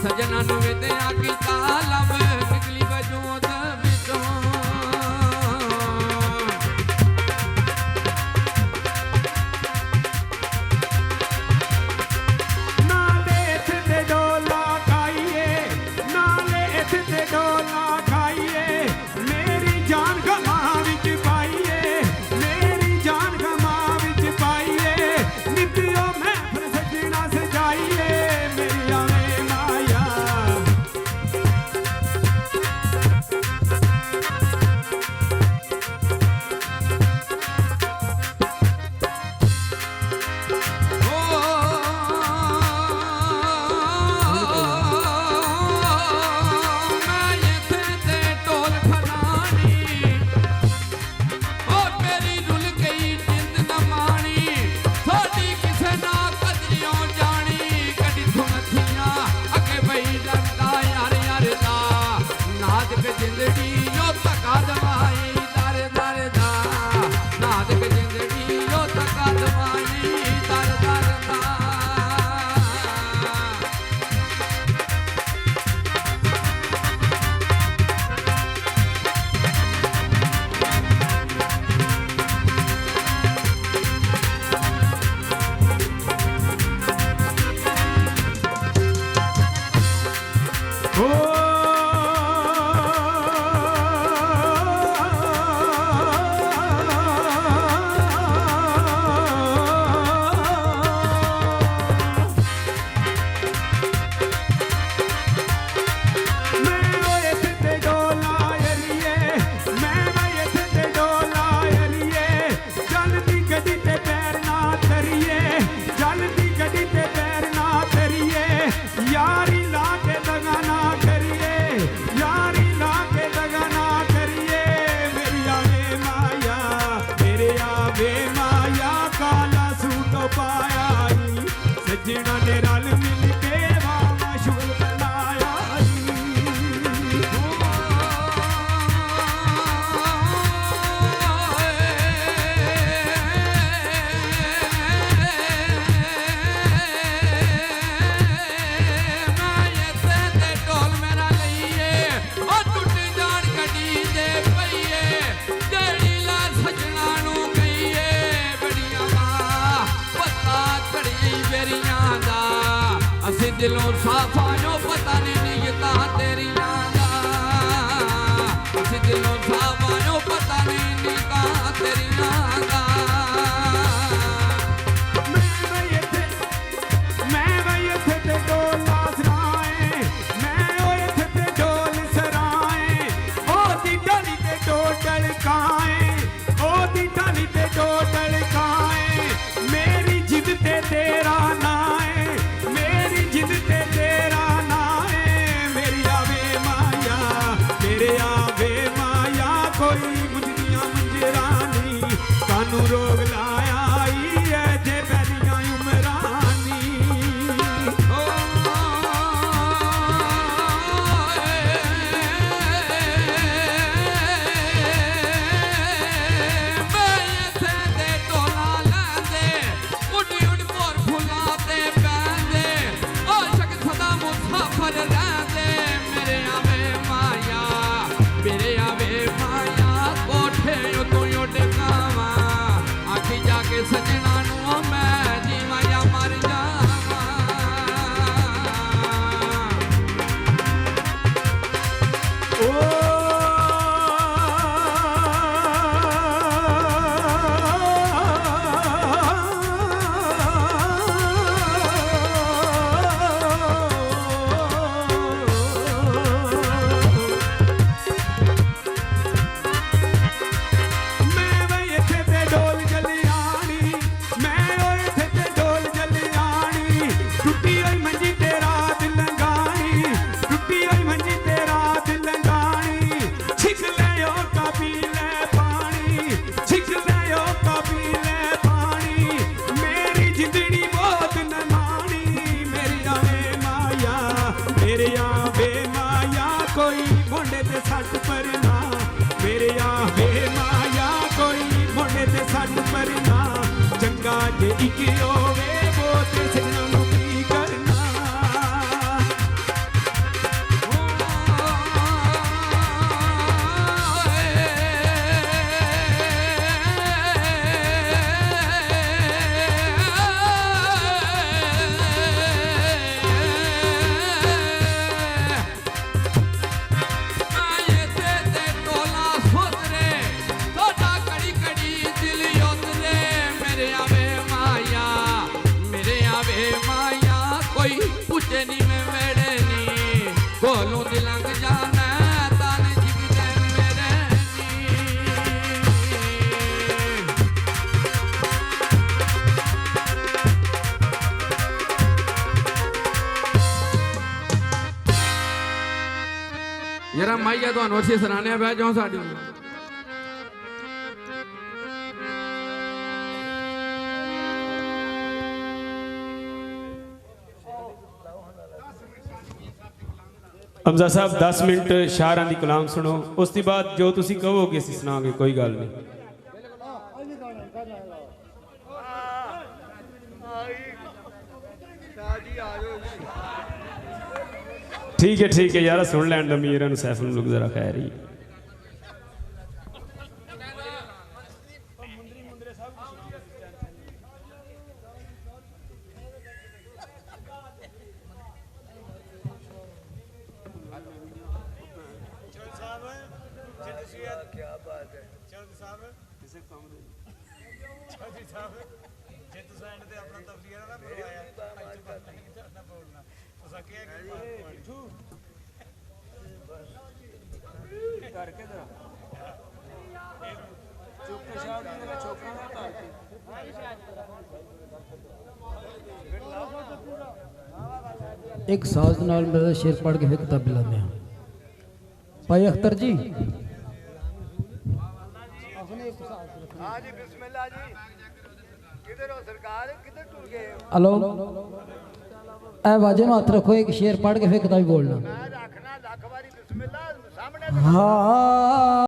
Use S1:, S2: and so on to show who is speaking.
S1: सजना नु विद्या की तालब निकली बजोत बिचों
S2: नाले इत्थे डोला खाइए नाले इत्थे डोला खाइए मेरी जान गमा विच पाइए मेरी जान गमा विच पाइए नित्यो मैं फिर सजना सजाइए मेरी आवे माया सजना ने रल मिल के वावा शुल बनाया
S1: टोल मेरा लईए और टुट जान कटी दे पईए जेड़ी ला सजना नू कहीए बड़िया मां पता कड़ी बेरियां दा असी दिलों साफ आयो पता नहीं नीयता तेरियां दा असी दिलों साफ आयो पता नहीं नीयता तेरियां दा
S2: मेरी जिद ते तेरा ना है मेरी जिद ते तेरा ना है मेरी आवे माया मेरे आवे माया कोई मुझदियां मंजरानी कानू रोग लाया आई है जे बैरियां उमरानी
S1: सजना नू मैं जीवा या मर जावा कोई मोंडे ते सट परना मेरे आवे माया कोई मोंडे ते सट परना चंगा जे इक होवे वो ते सजना नू की करना ਜਰਾ ਮਾਈਆ ਤੁਹਾਨੂੰ ਅਸੀਂ ਸਰਾਣੇ ਬਹਿ ਜਾਓ ਸਾਡੀ
S2: ਹਮਜ਼ਾ ਸਾਹਿਬ 10 ਮਿੰਟ ਸ਼ਾਇਰਾਂ ਦੀ ਕਲਾਮ ਸੁਣੋ, ਉਸ ਤੋਂ ਬਾਅਦ ਜੋ ਤੁਸੀਂ ਕਹੋਗੇ ਅਸੀਂ ਸੁਣਾਵਾਂਗੇ, ਕੋਈ ਗੱਲ ਨਹੀਂ। ठीक है यार, सुन लैन दमीर सैफुल मुल्क जरा खैर ही।
S3: क्या बात है चौधरी साहब किसे काम दे चौधरी साहब जे तुसा एंड ते अपना तफसीर ना करवाया आज बात नहीं ना बोलना तुसा क्या करके जरा चुप के शाह दी जरा चौका ना उतार के
S4: एक साज नाल मेरा शेर पढ़ के फिर किताब लाने भाई अख्तर जी।
S3: हाँ जी बिस्मिल्लाह जी किधर हो सरकार किधर टूट गए
S4: हेलो ए बाजे में हाथ रखो, एक शेर पढ़ के फिर किताब बोलना।
S3: मैं रखना लख बारी बिस्मिल्लाह सामने
S4: हाँ